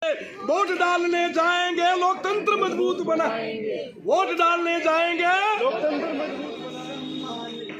Vote डालने जाएंगे लोकतंत्र मजबूत बनाएंगे। वोट डालने जाएंगे लोकतंत्र मजबूत बनाएंगे।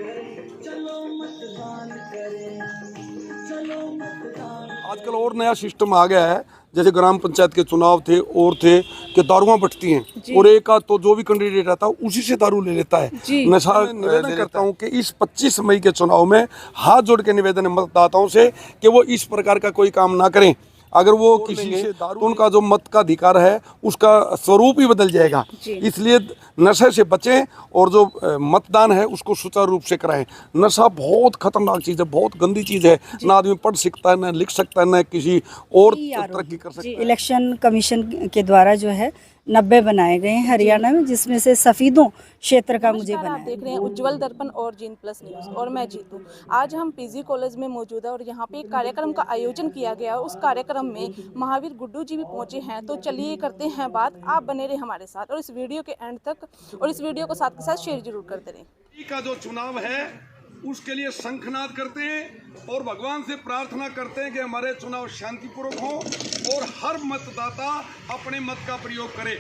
आजकल और नया सिस्टम आ गया है, जैसे ग्राम पंचायत के चुनाव थे और थे कि दारुआं बटती हैं और एक आध तो जो भी कैंडिडेट आता है उसी से दारू ले लेता है, नशा। निवेदन करता हूं कि इस 25 मई के चुनाव में हाथ जोड़ के निवेदन है मतदाताओं से कि वो इस प्रकार का कोई काम ना करें। अगर वो किसी से तो उनका जो मत का अधिकार है उसका स्वरूप ही बदल जाएगा। इसलिए नशे से बचें और जो मतदान है उसको सुचारू रूप से कराएं। नशा बहुत खतरनाक चीज़ है, बहुत गंदी चीज़ है। ना आदमी पढ़ सकता है, ना लिख सकता है, ना किसी और तरक्की कर सकता है। इलेक्शन कमीशन के द्वारा जो है 90 बनाए गए हैं हरियाणा में, जिसमें से सफीदों क्षेत्र का मुझे बनाया। आप देख रहे हैं उज्जवल दर्पण और जीन प्लस न्यूज़ और मैं जीतू। आज हम पीजी कॉलेज में मौजूद है और यहाँ पे एक कार्यक्रम का आयोजन किया गया है। उस कार्यक्रम में महावीर गुड्डू जी भी पहुंचे हैं, तो चलिए करते हैं बात। आप बने रहे हमारे साथ और इस वीडियो के एंड तक, और इस वीडियो को साथ के साथ शेयर जरूर करते रहें। का जो चुनाव है उसके लिए शंखनाद करते हैं और भगवान से प्रार्थना करते हैं कि हमारे चुनाव शांतिपूर्वक हो और हर मतदाता अपने मत का प्रयोग करे।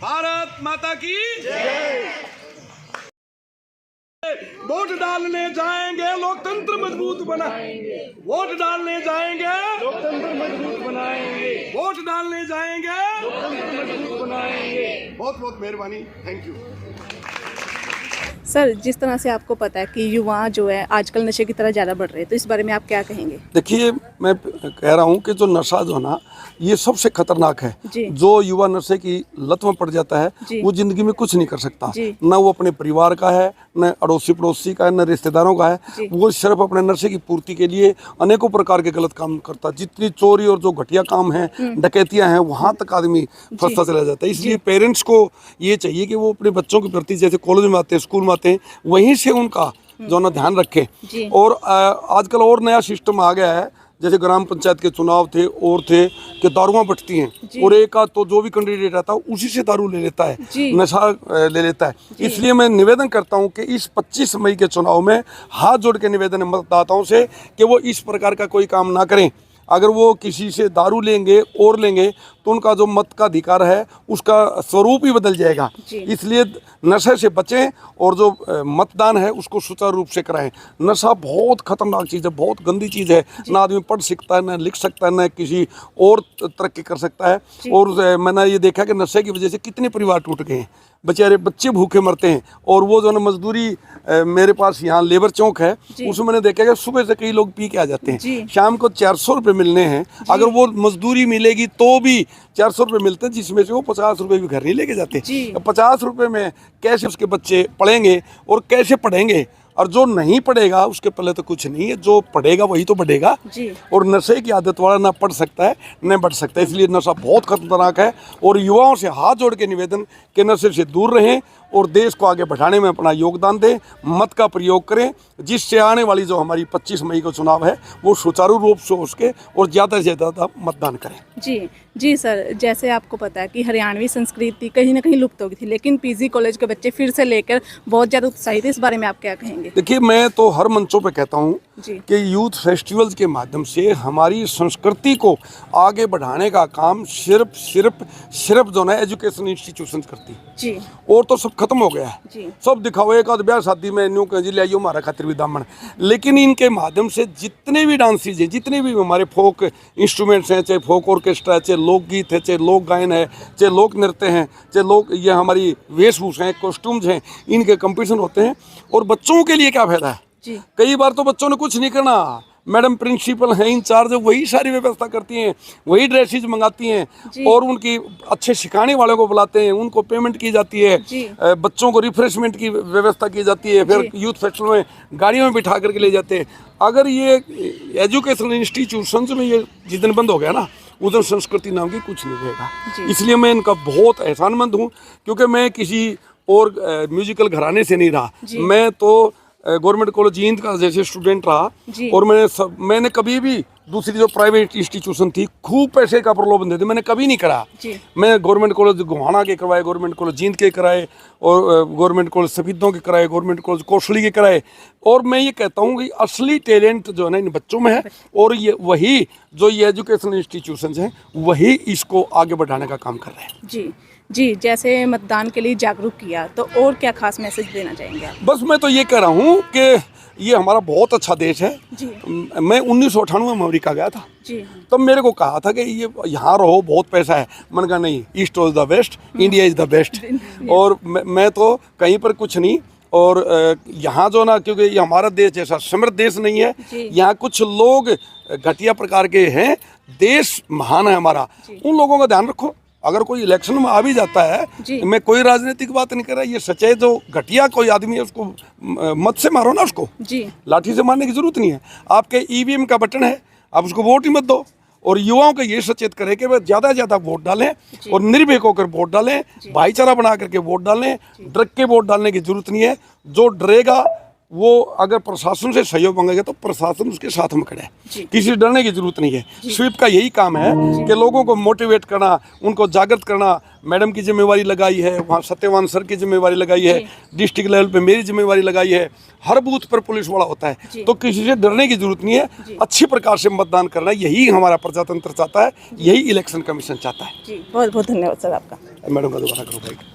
भारत माता की जय। वोट डालने जाएंगे लोकतंत्र मजबूत बनाएंगे। वोट डालने जाएंगे लोकतंत्र मजबूत बनाएंगे। वोट डालने जाएंगे लोकतंत्र मजबूत बनाएंगे। बहुत बहुत मेहरबानी, थैंक यू। सर, जिस तरह से आपको पता है कि युवा जो है आजकल नशे की तरह ज़्यादा बढ़ रहे हैं, तो इस बारे में आप क्या कहेंगे? देखिए, मैं कह रहा हूँ कि जो नशा जो ना ये सबसे खतरनाक है। जो युवा नशे की लत में पड़ जाता है वो जिंदगी में कुछ नहीं कर सकता। न वो अपने परिवार का है, न अड़ोसी पड़ोसी का है, न रिश्तेदारों का है। वो सिर्फ अपने नशे की पूर्ति के लिए अनेकों प्रकार के गलत काम करता है। जितनी चोरी और जो घटिया काम है, डकैतियां हैं, वहां तक आदमी फंसता चला जाता है। इसलिए पेरेंट्स को ये चाहिए कि वो अपने बच्चों के प्रति, जैसे कॉलेज में आते हैं, स्कूल में आते हैं, वहीं से उनका जो ना ध्यान रखें। और आजकल और नया सिस्टम आ गया है, जैसे ग्राम पंचायत के चुनाव थे और थे कि दारुआं बटती हैं और एक आध तो जो भी कैंडिडेट आता है उसी से दारू ले लेता है, नशा ले लेता है। इसलिए मैं निवेदन करता हूं कि इस 25 मई के चुनाव में हाथ जोड़ के निवेदन है मतदाताओं से कि वो इस प्रकार का कोई काम ना करें। अगर वो किसी से दारू लेंगे और लेंगे तो उनका जो मत का अधिकार है उसका स्वरूप ही बदल जाएगा। इसलिए नशे से बचें और जो मतदान है उसको सुचारू रूप से कराएं। नशा बहुत खतरनाक चीज़ है, बहुत गंदी चीज़ है। ना आदमी पढ़ सकता है, ना लिख सकता है, ना किसी और तरक्की कर सकता है। और मैंने ये देखा कि नशे की वजह से कितने परिवार टूट गए हैं, बेचारे बच्चे भूखे मरते हैं। और वो जो ना मजदूरी, मेरे पास यहाँ लेबर चौक है, उसमें मैंने देखा कि सुबह से कई लोग पी के आ जाते हैं, शाम को 400 रुपये मिलने हैं। अगर वो मजदूरी मिलेगी तो भी 400 रुपये मिलते हैं, जिसमें से वो 50 रुपये भी घर नहीं लेके जाते। 50 रुपये में कैसे उसके बच्चे पढ़ेंगे और कैसे पढ़ेंगे? और जो नहीं पढ़ेगा उसके पहले तो कुछ नहीं है, जो पढ़ेगा वही तो बढ़ेगा। और नशे की आदत वाला ना पढ़ सकता है न बढ़ सकता है। इसलिए नशा बहुत खतरनाक है और युवाओं से हाथ जोड़ के निवेदन के नशे से दूर रहें और देश को आगे बढ़ाने में अपना योगदान दें, मत का प्रयोग करें, जिससे आने वाली जो हमारी 25 मई का चुनाव है वो सुचारू रूप से हो सके और ज़्यादा से ज़्यादा मतदान करें। जी सर, जैसे आपको पता है कि हरियाणवी संस्कृति कहीं ना कहीं लुप्त हो गई थी, लेकिन पीजी कॉलेज के बच्चे फिर से लेकर बहुत ज़्यादा उत्साहित है। इस बारे में आप क्या कहेंगे? देखिए, मैं तो हर मंचों पे कहता हूँ कि यूथ फेस्टिवल्स के माध्यम से हमारी संस्कृति को आगे बढ़ाने का काम सिर्फ जो ना एजुकेशन इंस्टीट्यूशन करती है। और तो सब खत्म हो गया है, सब दिखाओ। एक आध ब्याह शादी में न्यू कह जी ले आइयो हमारा खातिर भी दामन। लेकिन इनके माध्यम से जितने भी डांसेज हैं, जितने भी हमारे फोक इंस्ट्रूमेंट्स हैं, चाहे फोक ऑर्केस्ट्रा है, चाहे लोकगीत है, चाहे लोक गायन है, चाहे लोक नृत्य हैं, चाहे लोक ये हमारी वेशभूषा हैं, कॉस्ट्यूम्स हैं, इनके कंपटीशन होते हैं। और बच्चों के लिए क्या फायदा है? कई बार तो बच्चों ने कुछ नहीं करना, मैडम प्रिंसिपल हैं, इंचार्ज है, वही सारी व्यवस्था करती हैं, वही ड्रेसेज मंगाती हैं और उनकी अच्छे सिखाने वालों को बुलाते हैं, उनको पेमेंट की जाती है, बच्चों को रिफ्रेशमेंट की व्यवस्था की जाती है, फिर यूथ फेस्टिवल में गाड़ियों में बिठा करके ले जाते हैं। अगर ये एजुकेशनल इंस्टीट्यूशंस में ये जिस दिन बंद हो गया ना, उधर संस्कृति नाम की कुछ नहीं रहेगा। इसलिए मैं इनका बहुत एहसानमंद हूँ, क्योंकि मैं किसी और म्यूजिकल घराने से नहीं रहा। मैं तो गवर्नमेंट कॉलेज जींद का जैसे स्टूडेंट रहा, जी। और मैंने कभी भी दूसरी जो प्राइवेट इंस्टीट्यूशन थी खूब पैसे का प्रलोभन देते मैंने कभी नहीं करा। जी। मैं गवर्नमेंट कॉलेज गोहाना के करवाए, गवर्नमेंट कॉलेज जींद के कराए, और गवर्नमेंट कॉलेज सफीदों के कराए, गवर्नमेंट कॉलेज कौशली के कराए। और मैं ये कहता हूँ कि असली टैलेंट जो है ना इन बच्चों में है, और ये वही जो ये एजुकेशनल इंस्टीट्यूशन हैं वही इसको आगे बढ़ाने का काम कर रहे हैं। जी जी, जैसे मतदान के लिए जागरूक किया, तो और क्या खास मैसेज देना चाहेंगे आप? बस मैं तो ये कह रहा हूँ कि ये हमारा बहुत अच्छा देश है। जी। मैं 1998 में अमेरिका गया था, जी। तब मेरे को कहा था कि ये यहाँ रहो, बहुत पैसा है। मैंने कहा नहीं, east is the best, India is the best. और मैं तो कहीं पर कुछ नहीं, और यहाँ जो ना, क्योंकि ये हमारा देश जैसा समृद्ध देश नहीं है, यहाँ कुछ लोग घटिया प्रकार के हैं। देश महान है हमारा, उन लोगों का ध्यान रखो। अगर कोई इलेक्शन में आ भी जाता है, मैं कोई राजनीतिक बात नहीं कर रहा, ये सच्चाई, जो घटिया कोई आदमी है उसको मत से मारो ना, उसको जी। लाठी से मारने की जरूरत नहीं है। आपके ईवीएम का बटन है, आप उसको वोट ही मत दो। और युवाओं को ये सचेत करें कि वे ज़्यादा से ज़्यादा वोट डालें और निर्भीक होकर वोट डालें, भाईचारा बना करके वोट डालें। डर के वोट डालने की जरूरत नहीं है। जो डरेगा वो अगर प्रशासन से सहयोग मांगेगा तो प्रशासन उसके साथ में खड़ा है, किसी से डरने की जरूरत नहीं है। स्वीप का यही काम है कि लोगों को मोटिवेट करना, उनको जागृत करना। मैडम की जिम्मेवारी लगाई है, वहाँ सत्यवान सर की जिम्मेवारी लगाई है, डिस्ट्रिक्ट लेवल पे मेरी जिम्मेवारी लगाई है, हर बूथ पर पुलिस वाला होता है, तो किसी से डरने की जरूरत नहीं है। अच्छी प्रकार से मतदान करना, यही हमारा प्रजातंत्र चाहता है, यही इलेक्शन कमीशन चाहता है। जी, बहुत बहुत धन्यवाद सर आपका। मैडम का दोबारा करो भाई।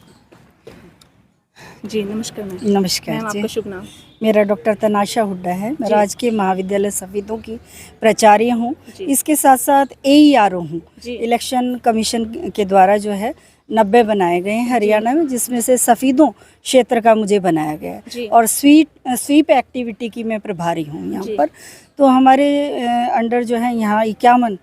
जी नमस्कार मैम। नमस्कार मैम, जी। आपका शुभ नाम? मेरा डॉक्टर तनाशा हुड्डा है। मैं राजकीय महाविद्यालय सफीदों की प्राचार्य हूँ। इसके साथ साथ AERO हूँ। इलेक्शन कमीशन के द्वारा जो है 90 बनाए गए हैं हरियाणा में, जिसमें से सफीदों क्षेत्र का मुझे बनाया गया है। और स्वीप एक्टिविटी की मैं प्रभारी हूँ यहाँ पर। तो हमारे अंडर जो है यहाँ 51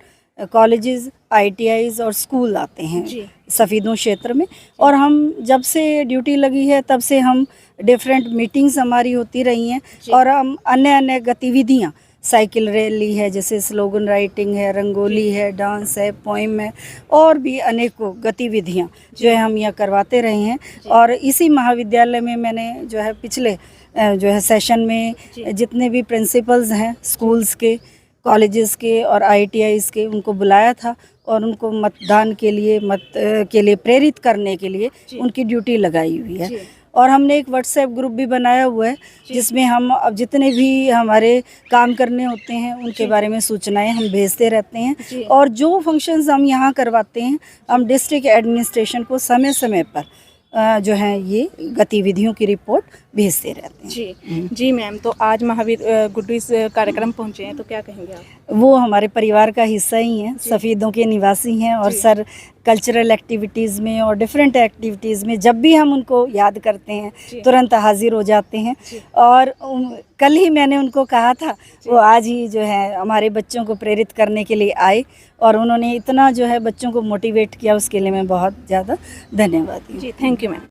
कॉलेजेस, ITIs और स्कूल आते हैं सफीदों क्षेत्र में। और हम जब से ड्यूटी लगी है तब से हम डिफरेंट मीटिंग्स हमारी होती रही हैं, और हम अन्य गतिविधियाँ, साइकिल रैली है, जैसे स्लोगन राइटिंग है, रंगोली है, डांस है, पोइम है, और भी अनेकों गतिविधियाँ जो है हम यहाँ करवाते रहे हैं। और इसी महाविद्यालय में मैंने जो है पिछले जो है सेशन में जितने भी प्रिंसिपल्स हैं स्कूल्स के, कॉलेजेस के और ITIs के, उनको बुलाया था और उनको मतदान के लिए प्रेरित करने के लिए उनकी ड्यूटी लगाई हुई है। और हमने एक व्हाट्सएप ग्रुप भी बनाया हुआ है, जिसमें हम अब जितने भी हमारे काम करने होते हैं उनके बारे में सूचनाएं हम भेजते रहते हैं। और जो फंक्शंस हम यहाँ करवाते हैं, हम डिस्ट्रिक्ट एडमिनिस्ट्रेशन को समय समय पर जो है ये गतिविधियों की रिपोर्ट भेजते रहते हैं। जी मैम, तो आज महावीर गुड्डू इस कार्यक्रम पहुंचे हैं, तो क्या कहेंगे आप? वो हमारे परिवार का हिस्सा ही हैं, सफ़ीदों के निवासी हैं। और सर कल्चरल एक्टिविटीज़ में और डिफरेंट एक्टिविटीज़ में जब भी हम उनको याद करते हैं तुरंत हाजिर हो जाते हैं। और कल ही मैंने उनको कहा था, वो आज ही जो है हमारे बच्चों को प्रेरित करने के लिए आए, और उन्होंने इतना जो है बच्चों को मोटिवेट किया, उसके लिए मैं बहुत ज़्यादा धन्यवाद। जी, थैंक यू मैम।